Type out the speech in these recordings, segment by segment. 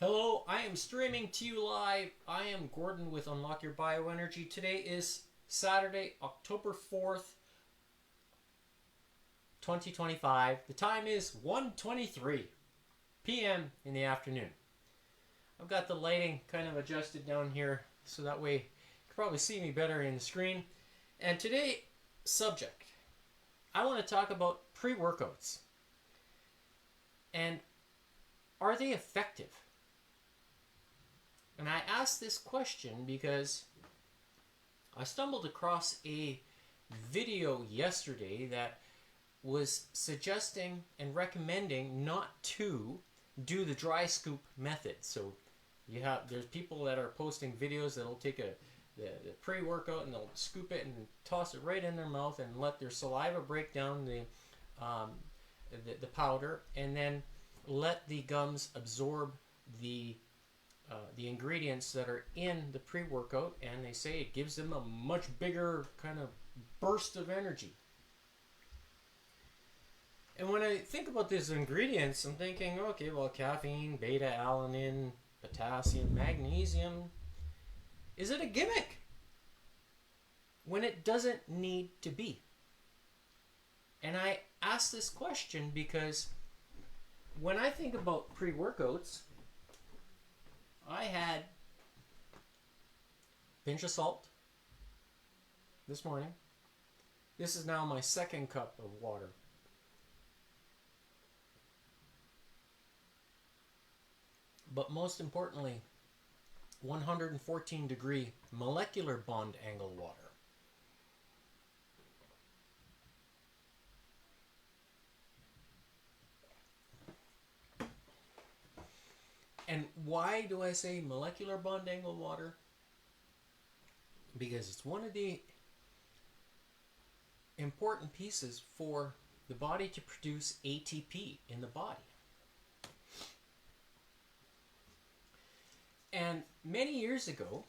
Hello, I am streaming to you live. I am Gordon with Unlock Your Bioenergy. Today is Saturday, October 4th, 2025. The time is 1:23 p.m. in the afternoon. I've got the lighting kind of adjusted down here so that way you can probably see me better in the screen. And today's subject, I want to talk about pre-workouts. And are they effective? And I asked this question because I stumbled across a video yesterday that was suggesting and recommending not to do the dry scoop method. So there's people that are posting videos that'll take the pre-workout and they'll scoop it and toss it right in their mouth and let their saliva break down the powder, and then let the gums absorb the ingredients that are in the pre-workout, and they say it gives them a much bigger kind of burst of energy. And when I think about these ingredients, I'm thinking, okay, well, caffeine, beta-alanine, potassium, magnesium. Is it a gimmick when it doesn't need to be? And I ask this question because when I think about pre-workouts, I had a pinch of salt this morning. This is now my second cup of water. But most importantly, 114 degree molecular bond angle water. And why do I say molecular bond angle water? Because it's one of the important pieces for the body to produce ATP in the body. And many years ago,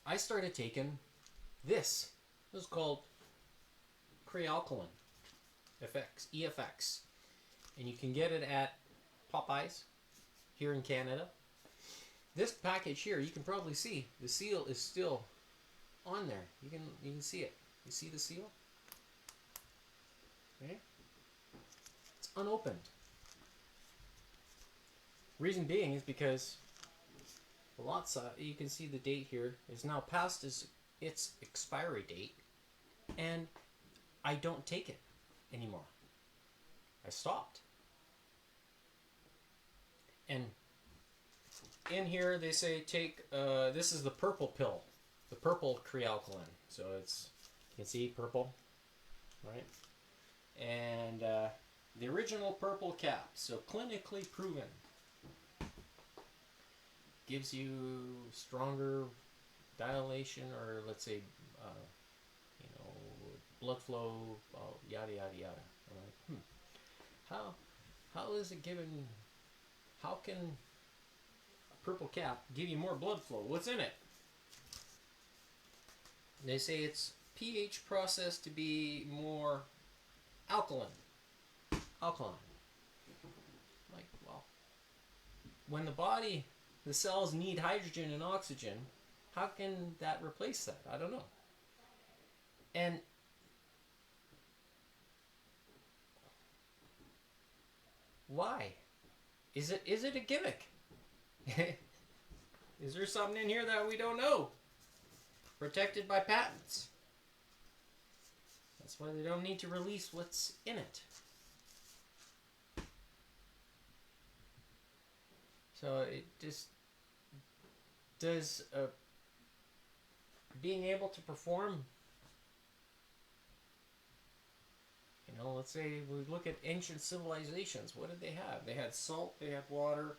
I started taking this. It was called Crealkaline EFX. And you can get it at Popeyes here in Canada. This package here, you can probably see the seal is still on there. You can see it. You see the seal? Okay. It's unopened. Reason being is because the lot size, you can see the date here, is now past its expiry date, and I don't take it anymore. I stopped. And in here they say take, this is the purple pill, the purple Crealkaline. So it's, you can see purple, right? And the original purple cap, so clinically proven. Gives you stronger dilation, or let's say, blood flow, yada yada yada. I'm like, how is it given? How can a purple cap give you more blood flow? What's in it? They say it's pH processed to be more alkaline. Alkaline. Like, well, when the cells need hydrogen and oxygen, how can that replace that? I don't know. And why? Is it a gimmick? Is there something in here that we don't know? Protected by patents. That's why they don't need to release what's in it. So it just does being able to perform. Let's say we look at ancient civilizations. What did they have? They had salt, they had water,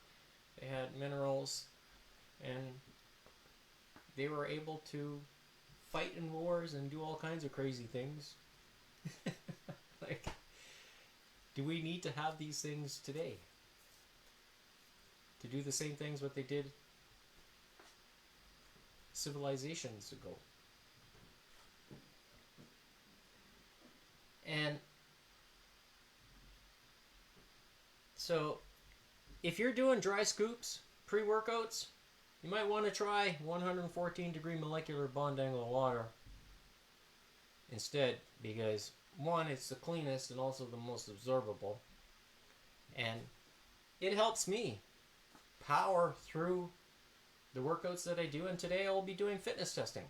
they had minerals, and they were able to fight in wars and do all kinds of crazy things. Like, do we need to have these things today? To do the same things what they did civilizations ago? And so if you're doing dry scoops, pre-workouts, you might want to try 114 degree molecular bond angle water instead, because one, it's the cleanest and also the most absorbable, and it helps me power through the workouts that I do. And today I will be doing fitness testing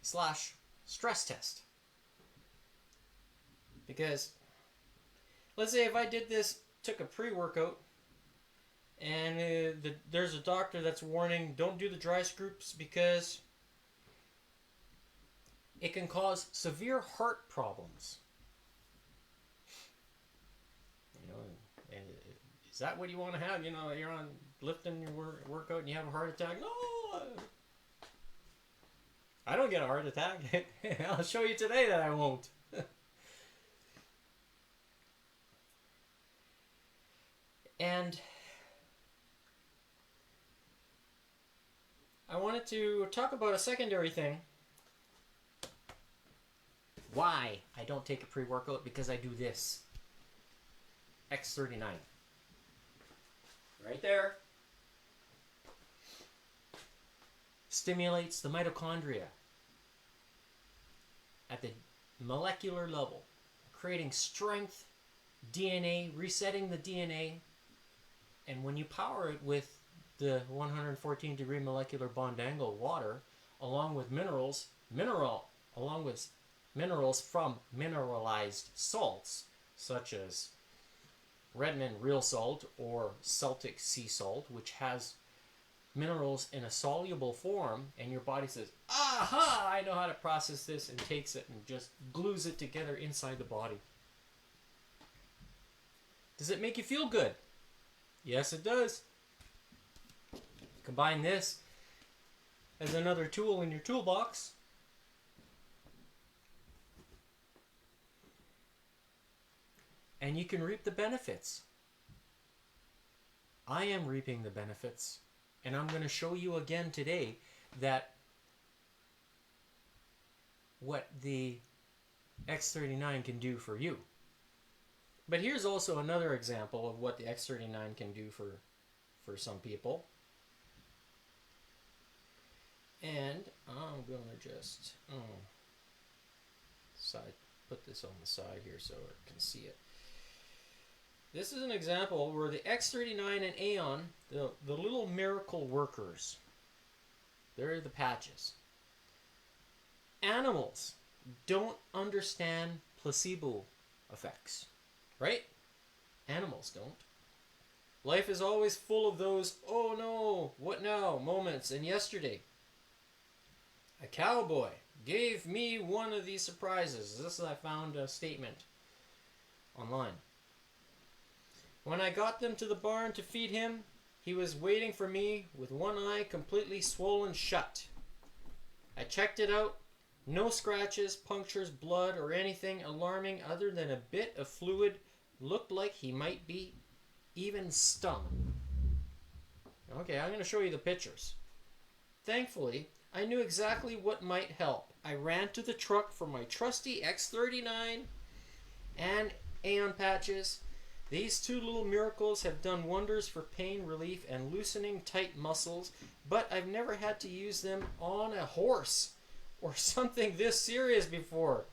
/ stress test, because let's say if I did this, took a pre-workout, and there's a doctor that's warning, don't do the dry scoops because it can cause severe heart problems. You know, and is that what you want to have? You know, you're on lifting your workout and you have a heart attack? No! I don't get a heart attack. I'll show you today that I won't. And I wanted to talk about a secondary thing. Why I don't take a pre-workout, because I do this. X39. Right there. Stimulates the mitochondria at the molecular level, creating strength, DNA, resetting the DNA. And when you power it with the 114 degree molecular bond angle water, along with minerals from mineralized salts, such as Redmond real salt or Celtic sea salt, which has minerals in a soluble form, and your body says, aha, I know how to process this, and takes it and just glues it together inside the body. Does it make you feel good? Yes, it does. Combine this as another tool in your toolbox, and you can reap the benefits. I am reaping the benefits, and I'm going to show you again today that what the X39 can do for you. But here's also another example of what the X39 can do for some people. And I'm going to just put this on the side here so I can see it. This is an example where the X39 and Aeon, the little miracle workers, they're the patches. Animals don't understand placebo effects, right? Animals don't. Life is always full of those, oh no, what now moments. And yesterday, a cowboy gave me one of these surprises. This is, I found a statement online. When I got them to the barn to feed him, he was waiting for me with one eye completely swollen shut. I checked it out. No scratches, punctures, blood, or anything alarming other than a bit of fluid. Looked like he might be even stung. Okay, I'm going to show you the pictures. Thankfully, I knew exactly what might help. I ran to the truck for my trusty X39 and Aeon patches. These two little miracles have done wonders for pain relief and loosening tight muscles, but I've never had to use them on a horse or something this serious before.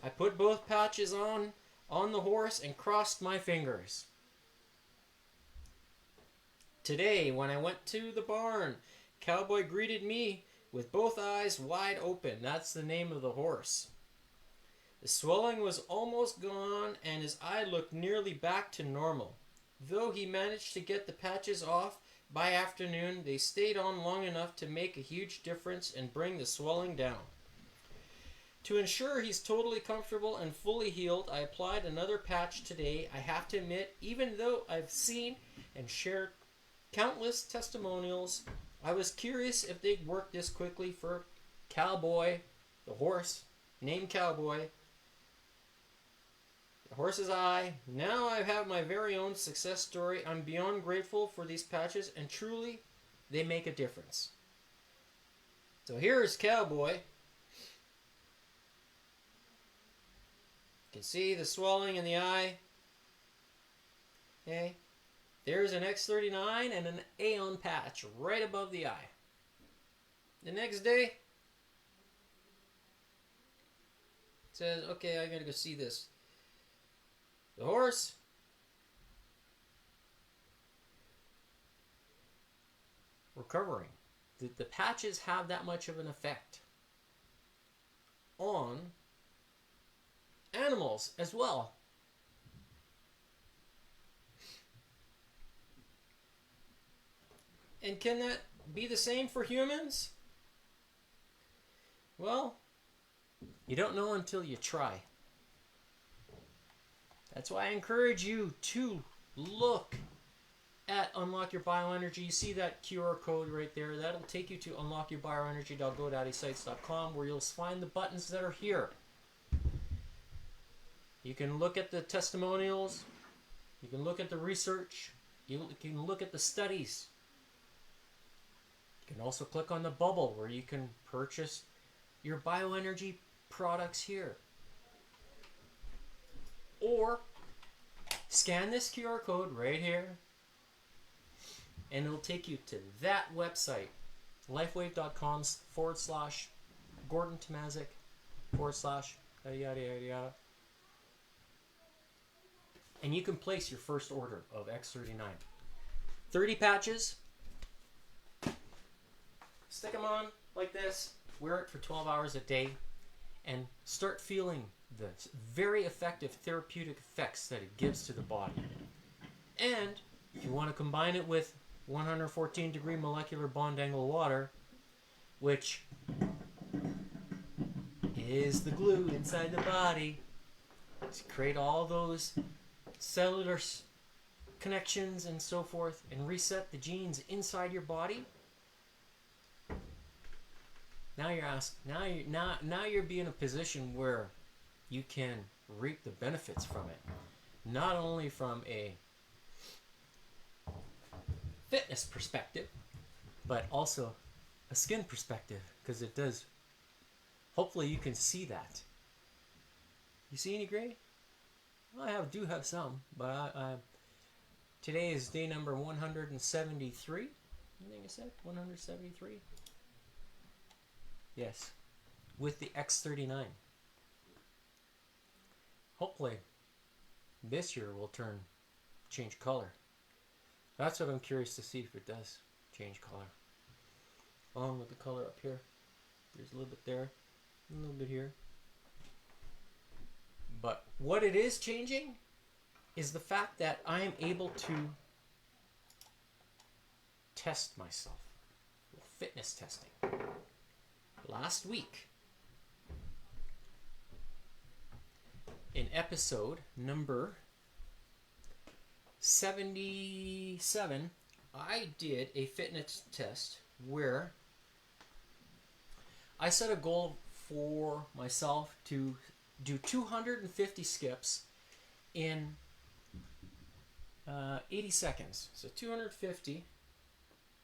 I put both patches on the horse and crossed my fingers. Today, when I went to the barn, Cowboy greeted me with both eyes wide open. That's the name of the horse. The swelling was almost gone, and his eye looked nearly back to normal. Though he managed to get the patches off by afternoon, they stayed on long enough to make a huge difference and bring the swelling down. To ensure he's totally comfortable and fully healed, I applied another patch today. I have to admit, even though I've seen and shared countless testimonials, I was curious if they'd work this quickly for Cowboy, the horse, named Cowboy. The horse's eye. Now I have my very own success story. I'm beyond grateful for these patches, and truly, they make a difference. So here's Cowboy. You can see the swelling in the eye. Okay? There's an X39 and an Aeon patch right above the eye. The next day, it says, okay, I gotta go see this. The horse, recovering. The patches have that much of an effect on animals as well. And can that be the same for humans? Well, you don't know until you try. That's why I encourage you to look at Unlock Your Bioenergy. You see that QR code right there. That'll take you to unlockyourBioenergy.godaddysites.com, where you'll find the buttons that are here. You can look at the testimonials. You can look at the research. You can look at the studies. You can also click on the bubble where you can purchase your bioenergy products here. Or scan this QR code right here and it'll take you to that website, lifewave.com/Gordon Tomazik / yada yada yada. And you can place your first order of X39. 30 patches. Stick them on like this. Wear it for 12 hours a day. And start feeling the very effective therapeutic effects that it gives to the body. And if you want to combine it with 114-degree molecular bond angle water, which is the glue inside the body to create all those cellular connections and so forth, and reset the genes inside your body. Now you're being in a position where you can reap the benefits from it, not only from a fitness perspective, but also a skin perspective, because it does. Hopefully, you can see that. You see any gray? Well, I do have some, but today is day number 173. I think I said 173. Yes, with the X39. Hopefully, this year will change color. That's what I'm curious to see, if it does change color. Along with the color up here. There's a little bit there, a little bit here. But what it is changing is the fact that I am able to test myself. Fitness testing. Last week, in episode number 77, I did a fitness test where I set a goal for myself to do 250 skips in 80 seconds. So 250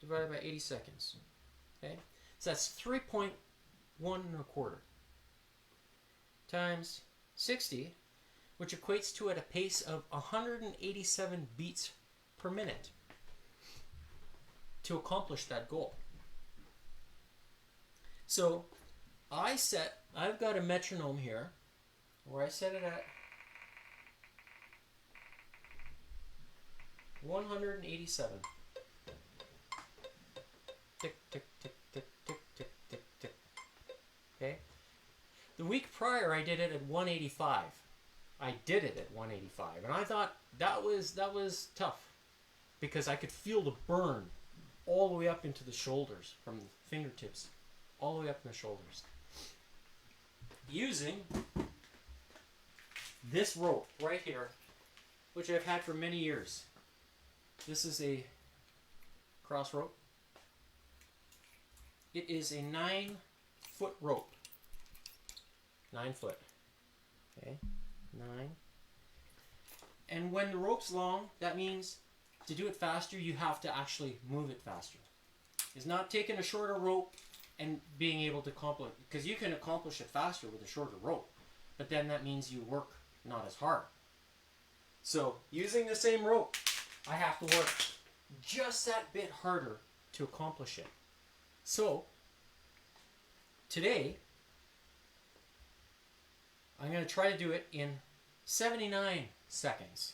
divided by 80 seconds. Okay? So that's 3.1 times 60, which equates to at a pace of 187 beats per minute to accomplish that goal. So I've got a metronome here where I set it at 187. Tick, tick, tick, tick, tick, tick, tick, tick. Okay? The week prior, I did it at 185. I did it at 185, and I thought that was tough because I could feel the burn all the way up into the shoulders, from the fingertips all the way up in the shoulders. Using this rope right here, which I've had for many years. This is a cross rope. It is a 9-foot rope. 9 foot. Okay, 9. And when the rope's long, that means to do it faster, you have to actually move it faster. It's not taking a shorter rope and being able to accomplish, because you can accomplish it faster with a shorter rope, but then that means you work not as hard. So using the same rope, I have to work just that bit harder to accomplish it. So today, I'm going to try to do it in 79 seconds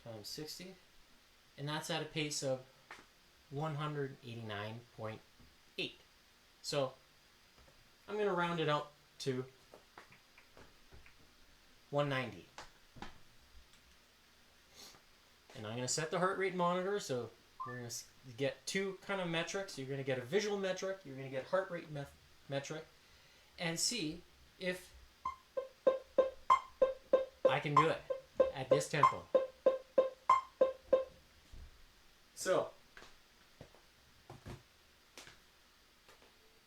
times 60, and that's at a pace of 189.8. So I'm going to round it out to 190. And I'm going to set the heart rate monitor, so we're going to get two kind of metrics. You're going to get a visual metric, you're going to get heart rate metric, and see if I can do it at this tempo. So,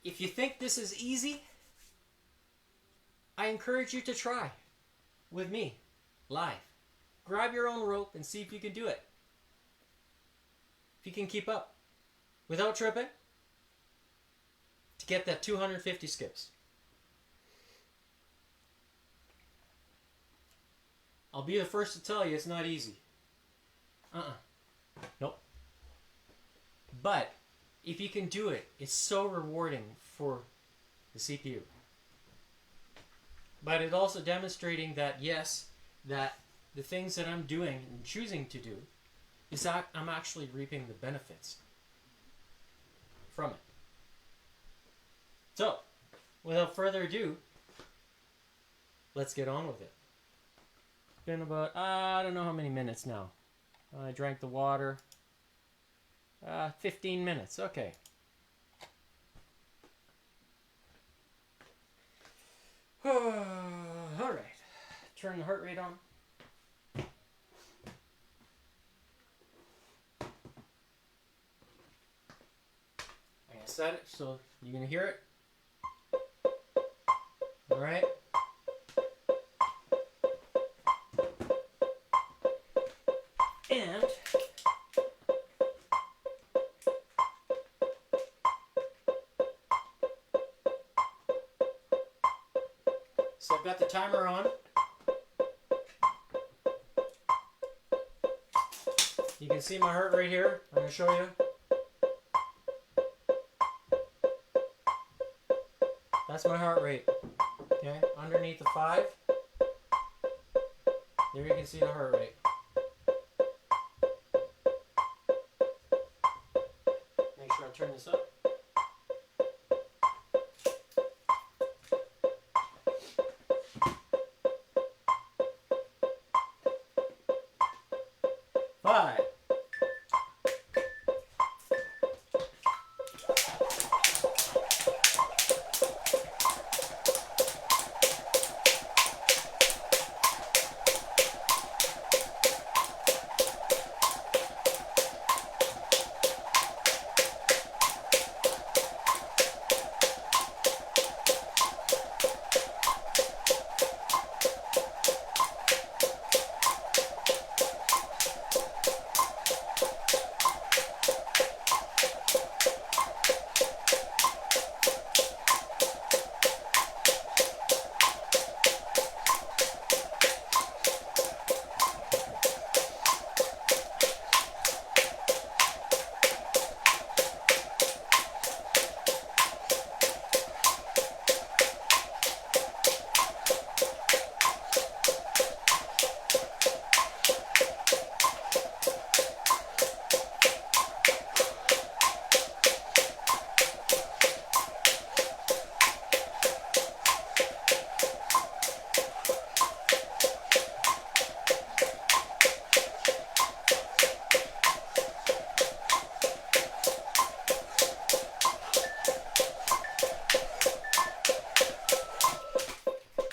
if you think this is easy, I encourage you to try with me live. Grab your own rope and see if you can do it. If you can keep up without tripping to get that 250 skips. I'll be the first to tell you it's not easy. Nope. But if you can do it, it's so rewarding for the CPU. But it's also demonstrating that, yes, that the things that I'm doing and choosing to do is that I'm actually reaping the benefits from it. So, without further ado, let's get on with it. It's been about, I don't know how many minutes now. I drank the water. 15 minutes, okay. Alright, turn the heart rate on. I'm going to set it so you're going to hear it. Alright. And so I've got the timer on. You can see my heart rate here. I'm going to show you. That's my heart rate. Okay, underneath the 5. There you can see the heart rate. Make sure I turn this up. Five.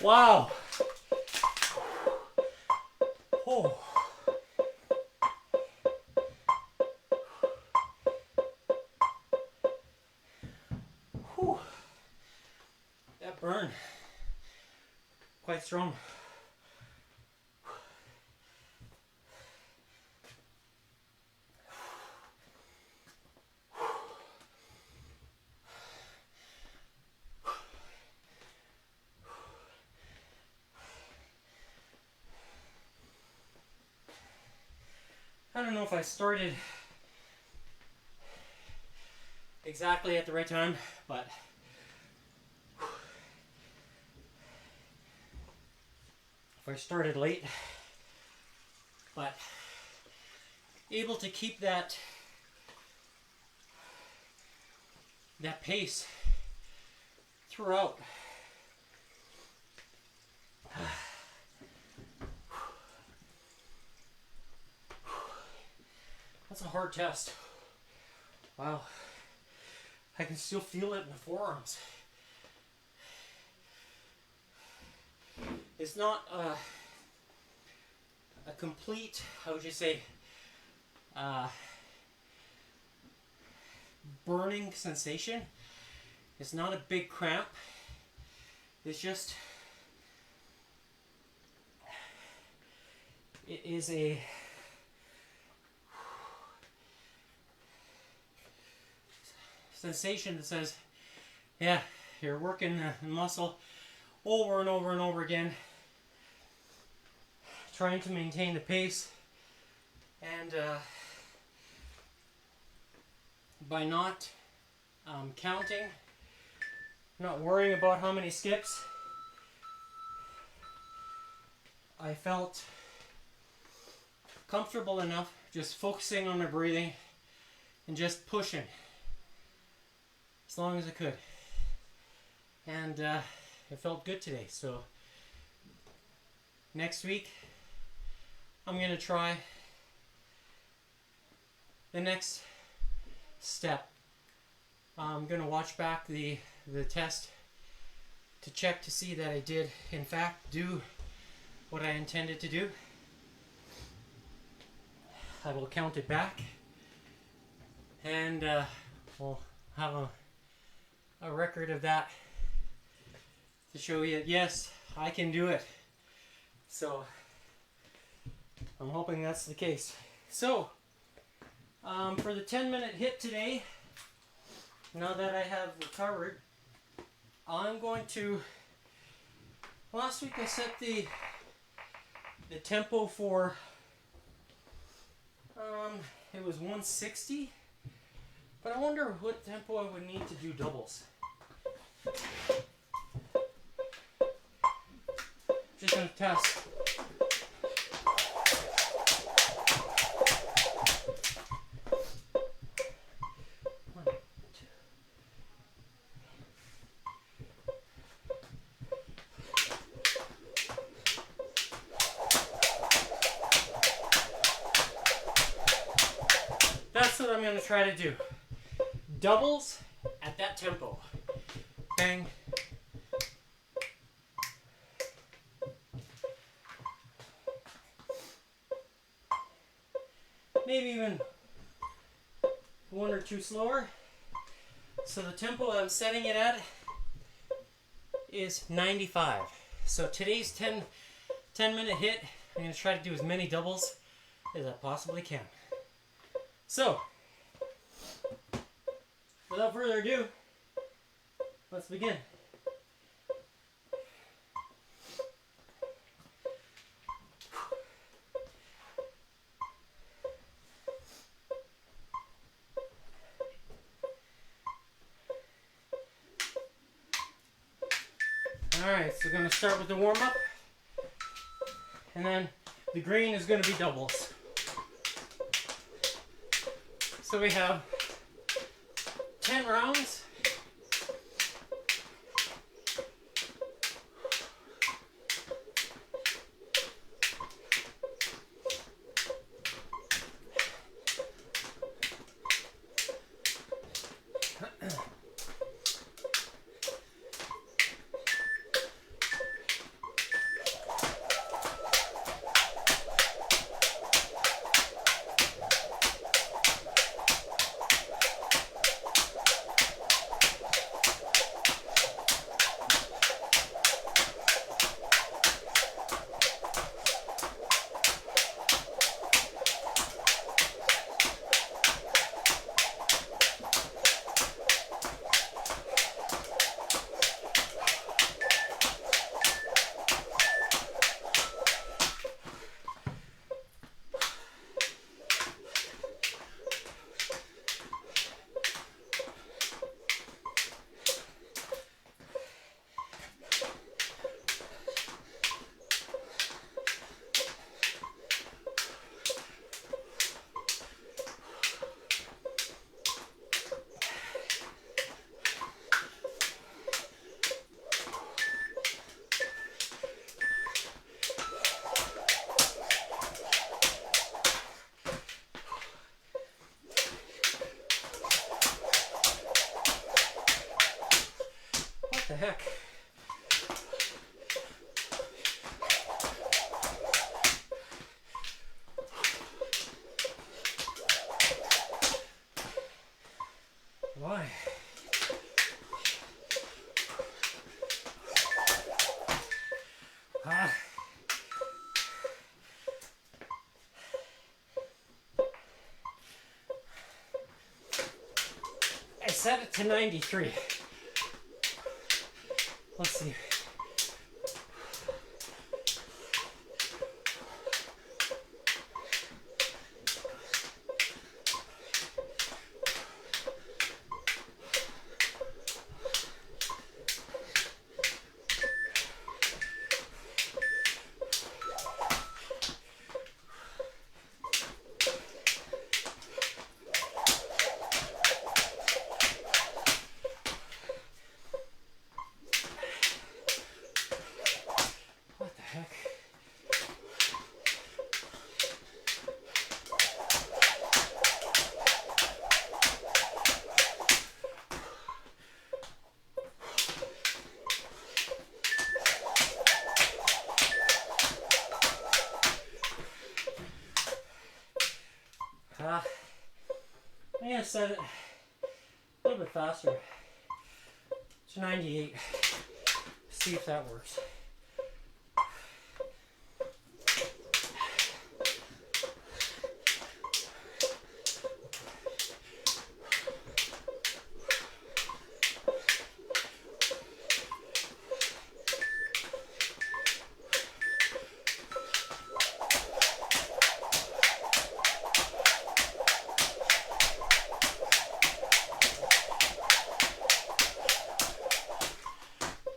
Wow. Oh. Whew. That burned quite strong. I don't know if I started exactly at the right time, but if I started late, but able to keep that pace throughout. That's a hard test. Wow. I can still feel it in the forearms. It's not a complete, how would you say, burning sensation. It's not a big cramp. It's just, it is a sensation that says, yeah, you're working the muscle over and over and over again, trying to maintain the pace, and by not counting, not worrying about how many skips, I felt comfortable enough just focusing on my breathing and just pushing as long as I could, and it felt good today. So next week I'm going to try the next step. I'm going to watch back the test to check to see that I did in fact do what I intended to do. I will count it back, and we'll have a record of that to show you, yes, I can do it. So I'm hoping that's the case. So for the 10-minute HIIT today, now that I have recovered, I'm going to, last week I set the tempo for it was 160, but I wonder what tempo I would need to do doubles. Just gonna test. One, two. That's what I'm going to try to do. Doubles at that tempo. Bang. Maybe even one or two slower. So the tempo I'm setting it at is 95. So today's 10-minute HIIT, I'm going to try to do as many doubles as I possibly can. So, without further ado, let's begin. Alright, so we're going to start with the warm-up, and then the green is going to be doubles. So we have 10 rounds. heck? Why? I set it to 93. Let's see. I'm going to set it a little bit faster to 98. See if that works.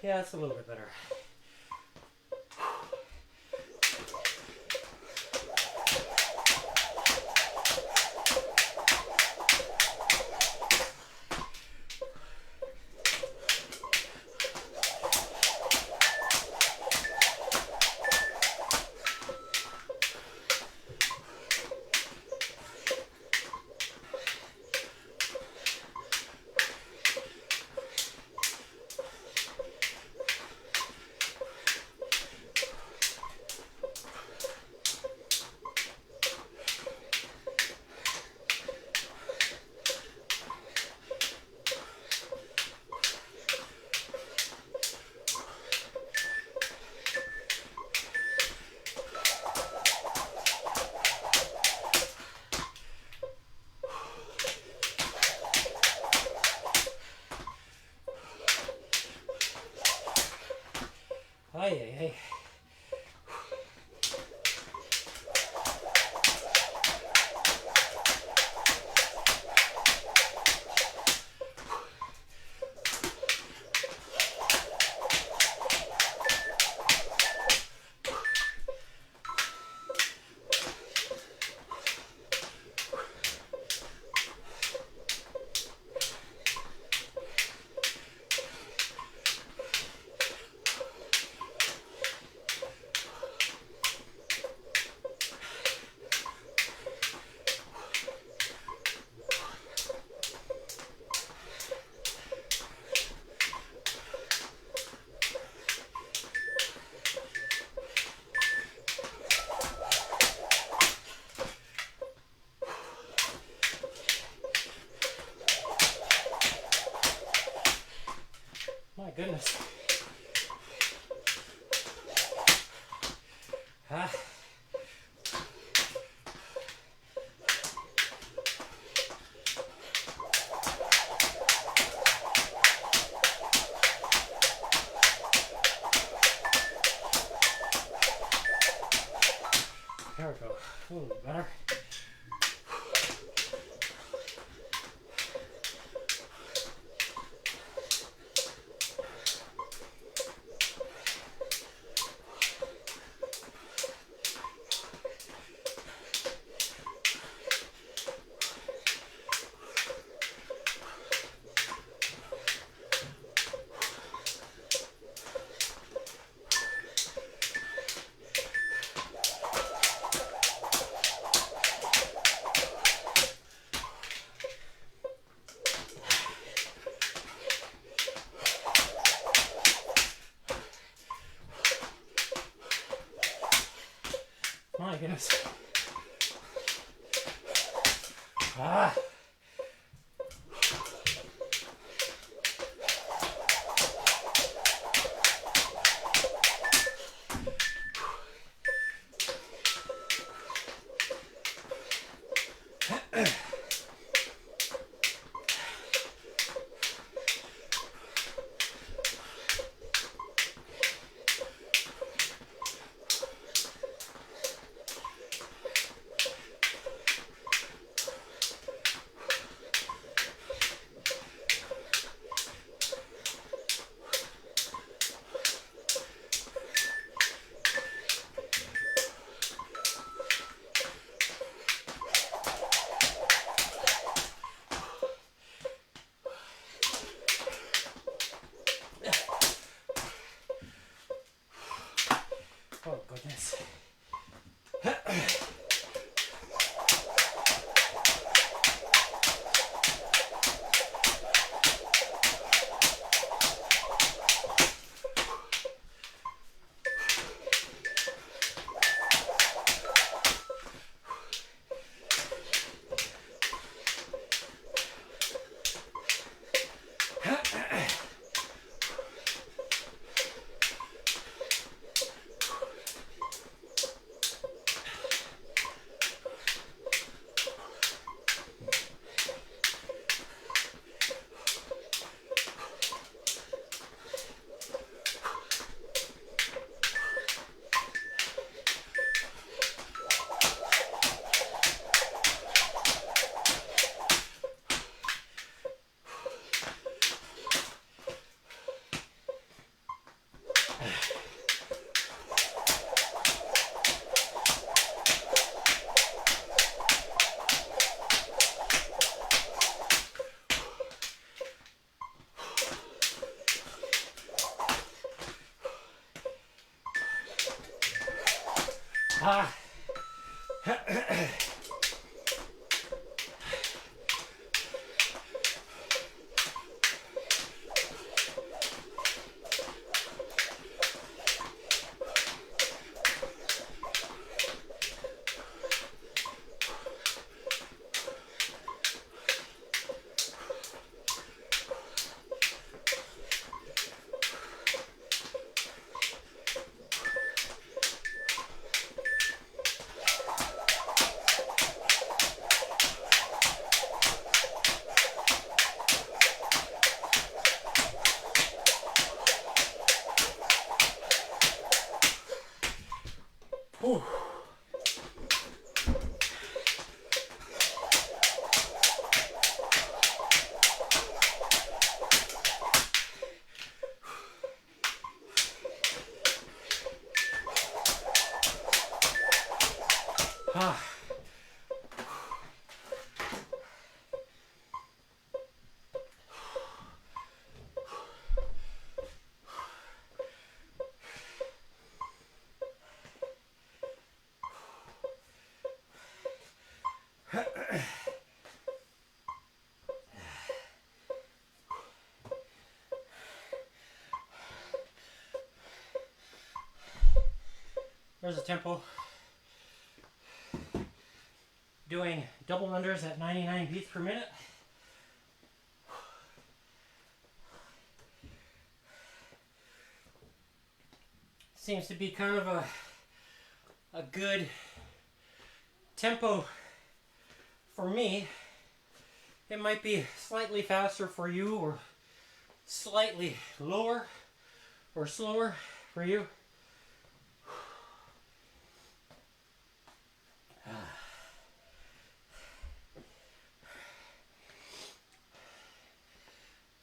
Yeah, that's a little bit better. Hey. My goodness. There we go. A little better. My goodness. Ah. Oh, goodness. Ah. Whew. Ah. There's a tempo. Doing double unders at 99 beats per minute. Seems to be kind of a good tempo for me. It might be slightly faster for you or slightly lower or slower for you.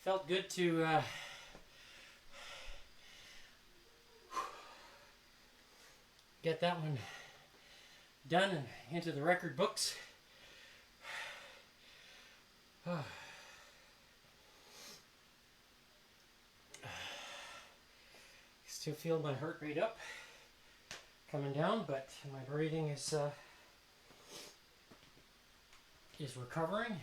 Felt good to get that one done and into the record books. Still feel my heart rate up, coming down, but my breathing is recovering.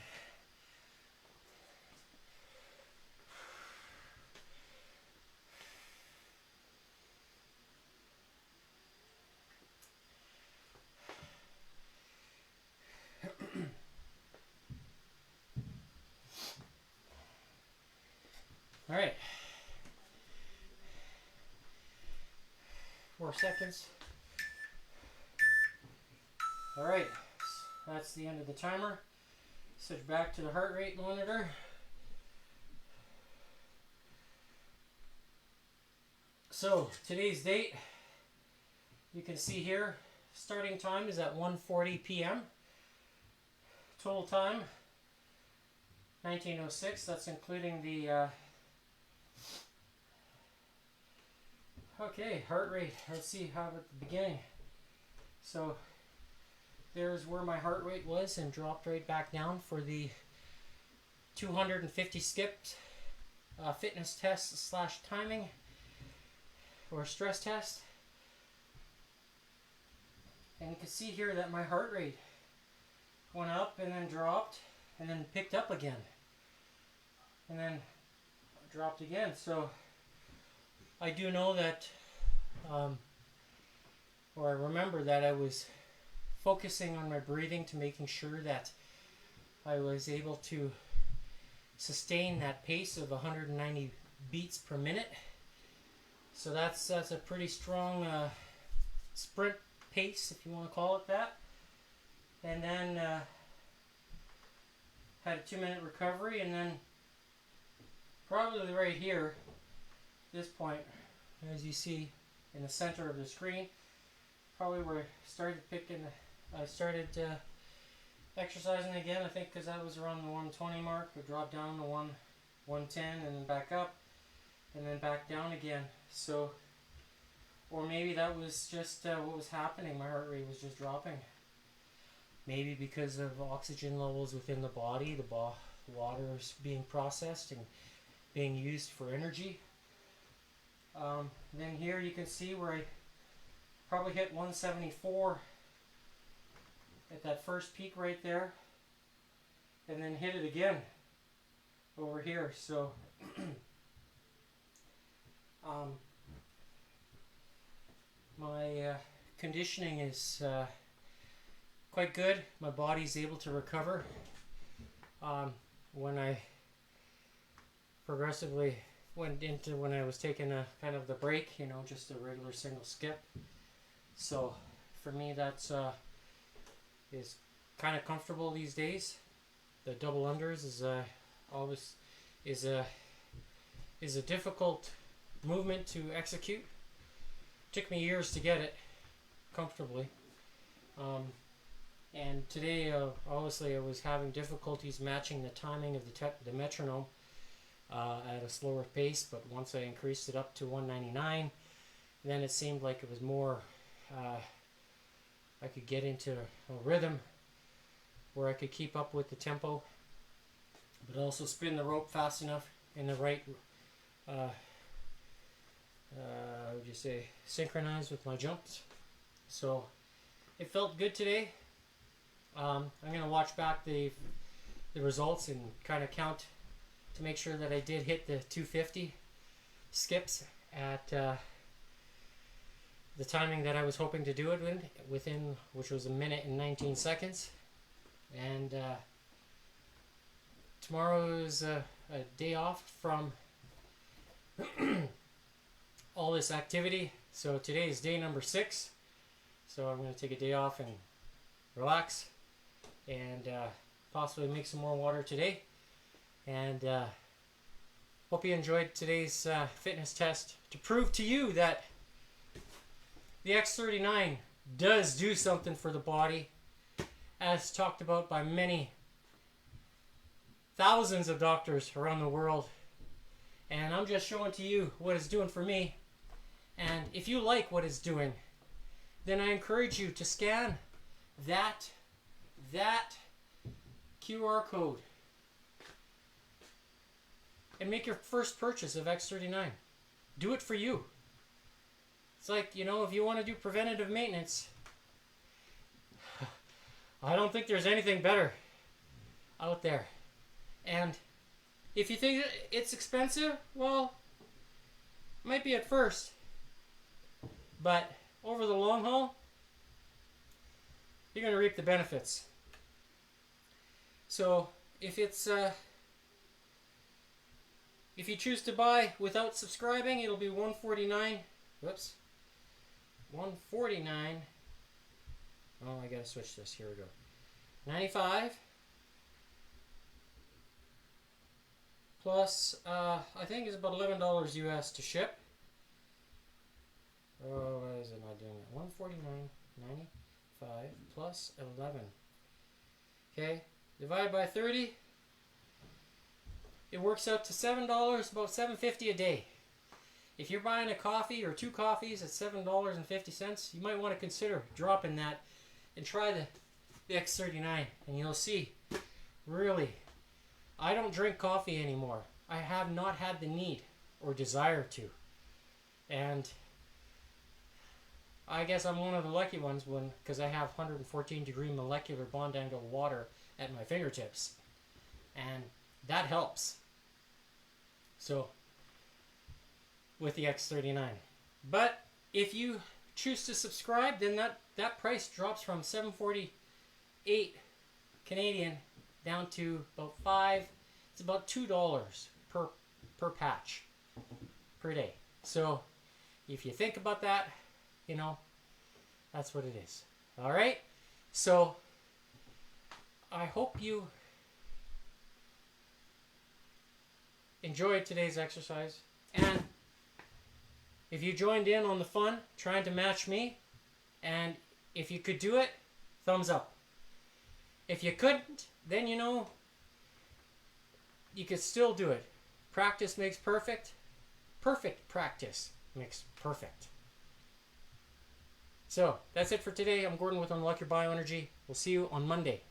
more seconds. Alright, that's the end of the timer. Switch back to the heart rate monitor. So, today's date, you can see here, starting time is at 1:40 p.m. Total time, 1906. That's including the... Okay, heart rate. Let's see how at the beginning. So, there's where my heart rate was and dropped right back down for the 250 skipped fitness test slash timing or stress test. And you can see here that my heart rate went up and then dropped and then picked up again. And then dropped again. So I do know that, or I remember that I was focusing on my breathing to making sure that I was able to sustain that pace of 190 beats per minute. So that's a pretty strong sprint pace, if you want to call it that. And then had a 2-minute recovery, and then probably right here, this point, as you see in the center of the screen, probably where I started exercising again, I think, because that was around the 120 mark. We dropped down to 110 and then back up and then back down again. So, or maybe that was just what was happening. My heart rate was just dropping. Maybe because of oxygen levels within the body, the water is being processed and being used for energy. Then here you can see where I probably hit 174 at that first peak right there, and then hit it again over here. So my conditioning is quite good. My body's able to recover. When I progressively went into when I was taking a kind of the break, you know, just a regular single skip. So for me, that's is kind of comfortable these days. The double unders is always is a difficult movement to execute. Took me years to get it comfortably. And today, obviously, I was having difficulties matching the timing of the metronome at a slower pace. But once I increased it up to 199, then it seemed like it was more. I could get into a rhythm where I could keep up with the tempo, but also spin the rope fast enough in the right. How would you say? Synchronize with my jumps. So it felt good today. I'm going to watch back the results and kind of count to make sure that I did hit the 250 skips at the timing that I was hoping to do it within, which was 1 minute and 19 seconds. And tomorrow is a day off from all this activity. So today is day number 6. So I'm going to take a day off and relax and possibly make some more water today. And hope you enjoyed today's fitness test to prove to you that the X39 does do something for the body, as talked about by many thousands of doctors around the world. And I'm just showing to you what it's doing for me. And if you like what it's doing, then I encourage you to scan that QR code and make your first purchase of X39. Do it for you. It's like, you know, if you want to do preventative maintenance, I don't think there's anything better out there. And if you think it's expensive, well, it might be at first. But over the long haul, you're going to reap the benefits. So if it's if you choose to buy without subscribing, it'll be $149. Whoops. 149. Oh, I gotta switch this. Here we go. 95 plus I think it's about $11 US to ship. Oh, why is it not doing that? 149.95 plus 11. Okay, divided by 30. It works out to $7, about $7.50 a day. If you're buying a coffee or 2 coffees at $7.50, you might want to consider dropping that and try the X39, and you'll see, really, I don't drink coffee anymore. I have not had the need or desire to. And I guess I'm one of the lucky ones because I have 114 degree molecular bond angle water at my fingertips. And that helps. So, with the X39. But if you choose to subscribe, then that price drops from $7.48 Canadian down to about $5. It's about $2 per patch per day. So if you think about that, you know, that's what it is. All right. So I hope you enjoyed today's exercise, and if you joined in on the fun trying to match me, and if you could do it, thumbs up. If you couldn't, then you know you could still do it. Practice makes perfect. Perfect practice makes perfect. So that's it for today. I'm Gordon with Unlock Your Bioenergy. We'll see you on Monday.